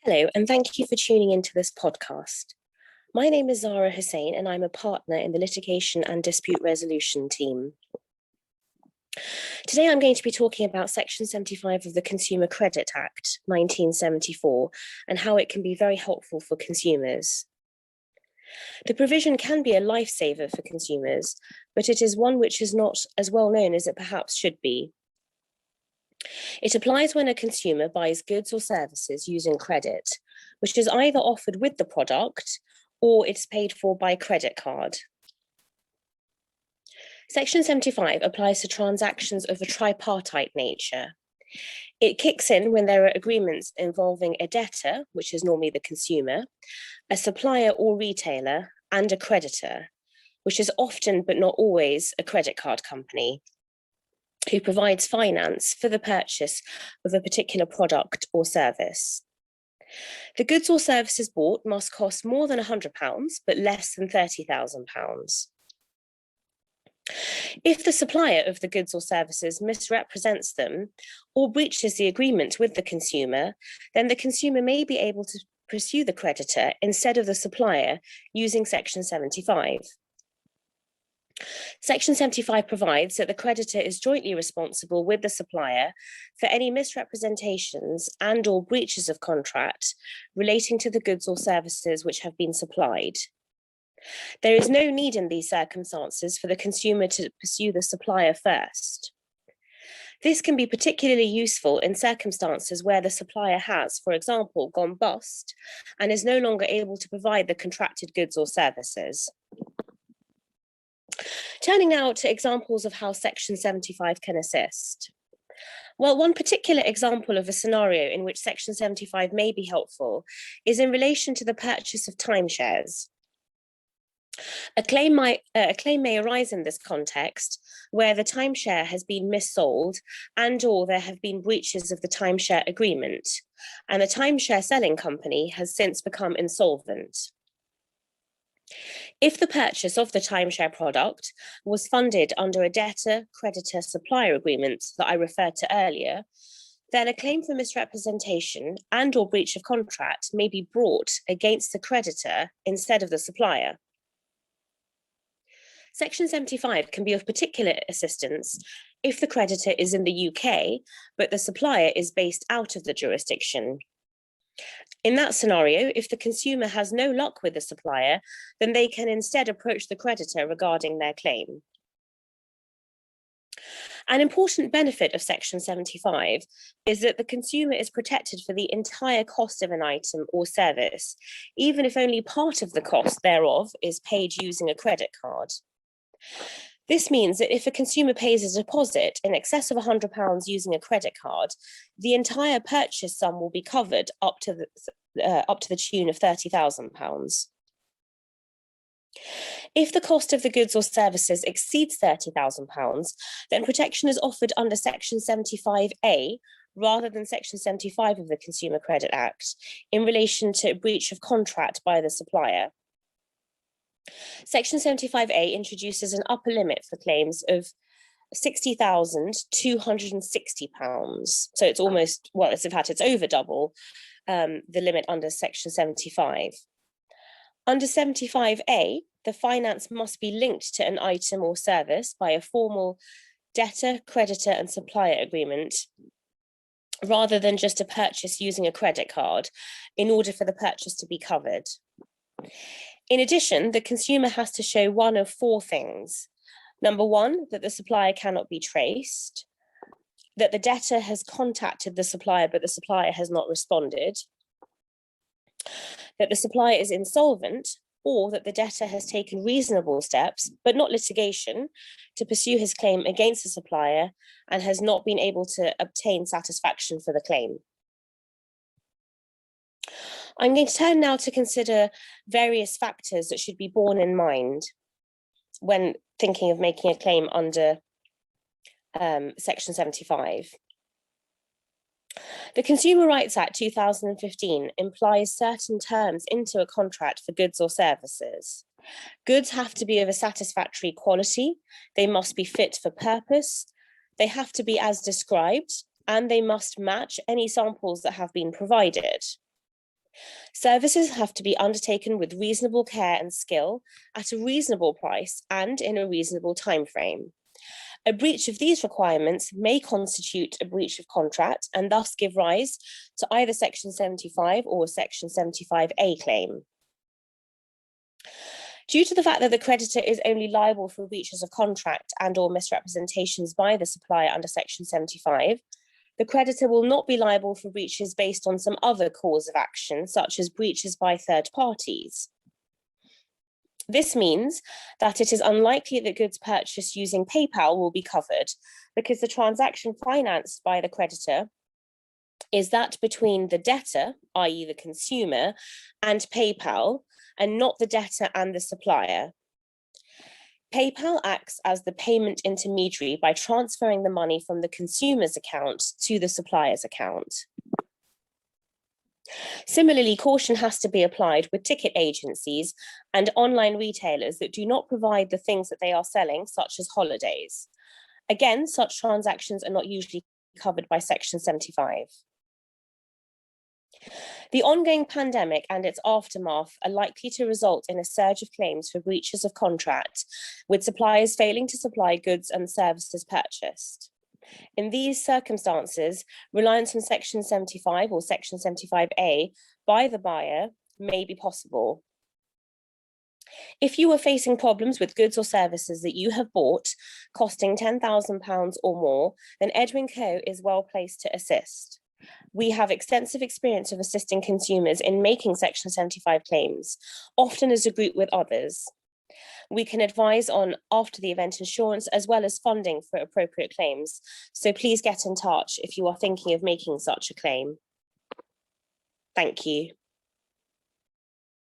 Hello, and thank you for tuning into this podcast. My name is Zahira Hussain, and I'm a partner in the Litigation and Dispute Resolution team. Today, I'm going to be talking about Section 75 of the Consumer Credit Act 1974 and how it can be very helpful for consumers. The provision can be a lifesaver for consumers, but it is one which is not as well known as it perhaps should be. It applies when a consumer buys goods or services using credit, which is either offered with the product or it's paid for by credit card. Section 75 applies to transactions of a tripartite nature. It kicks in when there are agreements involving a debtor, which is normally the consumer, a supplier or retailer, and a creditor, which is often but not always a credit card company, who provides finance for the purchase of a particular product or service. The goods or services bought must cost more than £100, but less than £30,000. If the supplier of the goods or services misrepresents them or breaches the agreement with the consumer, then the consumer may be able to pursue the creditor instead of the supplier using Section 75. Section 75 provides that the creditor is jointly responsible with the supplier for any misrepresentations and or breaches of contract relating to the goods or services which have been supplied. There is no need in these circumstances for the consumer to pursue the supplier first. This can be particularly useful in circumstances where the supplier has, for example, gone bust and is no longer able to provide the contracted goods or services. Turning now to examples of how Section 75 can assist. Well, one particular example of a scenario in which Section 75 may be helpful is in relation to the purchase of timeshares. A claim may arise in this context where the timeshare has been missold and or there have been breaches of the timeshare agreement, and the timeshare selling company has since become insolvent. If the purchase of the timeshare product was funded under a debtor-creditor supplier agreement that I referred to earlier, then a claim for misrepresentation and or breach of contract may be brought against the creditor instead of the supplier. Section 75 can be of particular assistance if the creditor is in the UK, but the supplier is based out of the jurisdiction. In that scenario, if the consumer has no luck with the supplier, then they can instead approach the creditor regarding their claim. An important benefit of Section 75 is that the consumer is protected for the entire cost of an item or service, even if only part of the cost thereof is paid using a credit card. This means that if a consumer pays a deposit in excess of £100 using a credit card, the entire purchase sum will be covered up to the tune of £30,000. If the cost of the goods or services exceeds £30,000, then protection is offered under Section 75A rather than Section 75 of the Consumer Credit Act in relation to breach of contract by the supplier. Section 75A introduces an upper limit for claims of £60,260. So it's almost, well, in fact, it's over double the limit under Section 75. Under 75A, the finance must be linked to an item or service by a formal debtor, creditor, and supplier agreement, rather than just a purchase using a credit card, in order for the purchase to be covered. In addition, the consumer has to show one of four things. Number one, that the supplier cannot be traced, that the debtor has contacted the supplier, but the supplier has not responded, that the supplier is insolvent, or that the debtor has taken reasonable steps, but not litigation, to pursue his claim against the supplier and has not been able to obtain satisfaction for the claim. I'm going to turn now to consider various factors that should be borne in mind when thinking of making a claim under Section 75. The Consumer Rights Act 2015 implies certain terms into a contract for goods or services. Goods have to be of a satisfactory quality, they must be fit for purpose, they have to be as described, and they must match any samples that have been provided. Services have to be undertaken with reasonable care and skill at a reasonable price and in a reasonable time frame. A breach of these requirements may constitute a breach of contract and thus give rise to either Section 75 or Section 75A claim. Due to the fact that the creditor is only liable for breaches of contract and or misrepresentations by the supplier under Section 75, the creditor will not be liable for breaches based on some other cause of action, such as breaches by third parties. This means that it is unlikely that goods purchased using PayPal will be covered because the transaction financed by the creditor is that between the debtor, i.e. the consumer, and PayPal, and not the debtor and the supplier. PayPal acts as the payment intermediary by transferring the money from the consumer's account to the supplier's account. Similarly, caution has to be applied with ticket agencies and online retailers that do not provide the things that they are selling, such as holidays. Again, such transactions are not usually covered by Section 75. The ongoing pandemic and its aftermath are likely to result in a surge of claims for breaches of contract, with suppliers failing to supply goods and services purchased. In these circumstances, reliance on Section 75 or Section 75A by the buyer may be possible. If you are facing problems with goods or services that you have bought costing £10,000 or more, then Edwin Co is well placed to assist. We have extensive experience of assisting consumers in making Section 75 claims, often as a group with others. We can advise on after the event insurance as well as funding for appropriate claims. So please get in touch if you are thinking of making such a claim. Thank you.